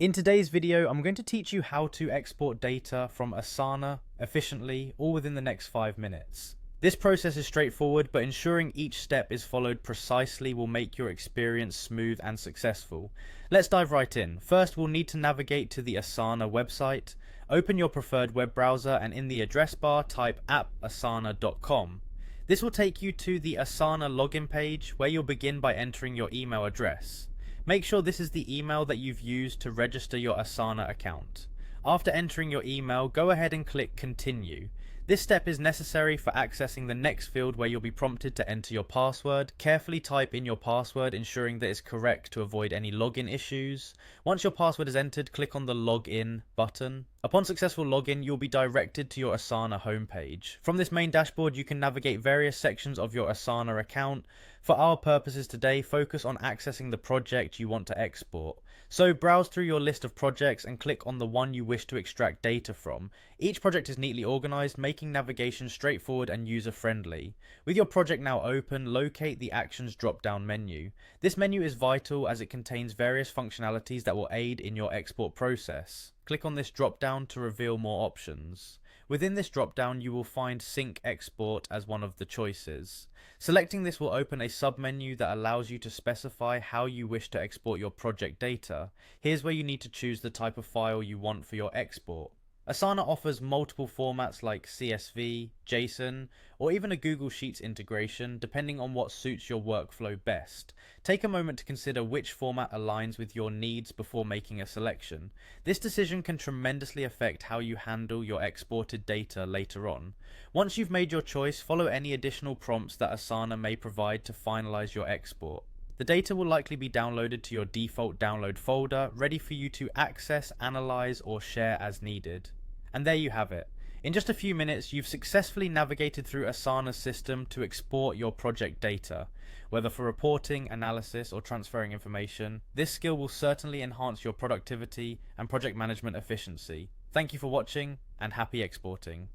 In today's video, I'm going to teach you how to export data from Asana efficiently, all within the next 5 minutes. This process is straightforward, but ensuring each step is followed precisely will make your experience smooth and successful. Let's dive right in. First, we'll need to navigate to the Asana website. Open your preferred web browser and in the address bar type appasana.com. This will take you to the Asana login page where you'll begin by entering your email address. Make sure this is the email that you've used to register your Asana account. After entering your email, go ahead and click Continue. This step is necessary for accessing the next field where you'll be prompted to enter your password. Carefully type in your password, ensuring that it's correct to avoid any login issues. Once your password is entered, click on the Login button. Upon successful login, you'll be directed to your Asana homepage. From this main dashboard, you can navigate various sections of your Asana account. For our purposes today, focus on accessing the project you want to export. So browse through your list of projects and click on the one you wish to extract data from. Each project is neatly organized, making navigation straightforward and user-friendly. With your project now open, locate the Actions drop-down menu. This menu is vital as it contains various functionalities that will aid in your export process. Click on this drop-down to reveal more options. Within this drop-down, you will find Sync Export as one of the choices. Selecting this will open a submenu that allows you to specify how you wish to export your project data. Here's where you need to choose the type of file you want for your export. Asana offers multiple formats like CSV, JSON, or even a Google Sheets integration, depending on what suits your workflow best. Take a moment to consider which format aligns with your needs before making a selection. This decision can tremendously affect how you handle your exported data later on. Once you've made your choice, follow any additional prompts that Asana may provide to finalize your export. The data will likely be downloaded to your default download folder, ready for you to access, analyze, or share as needed. And there you have it. In just a few minutes, you've successfully navigated through Asana's system to export your project data. Whether for reporting, analysis, or transferring information, this skill will certainly enhance your productivity and project management efficiency. Thank you for watching, and happy exporting.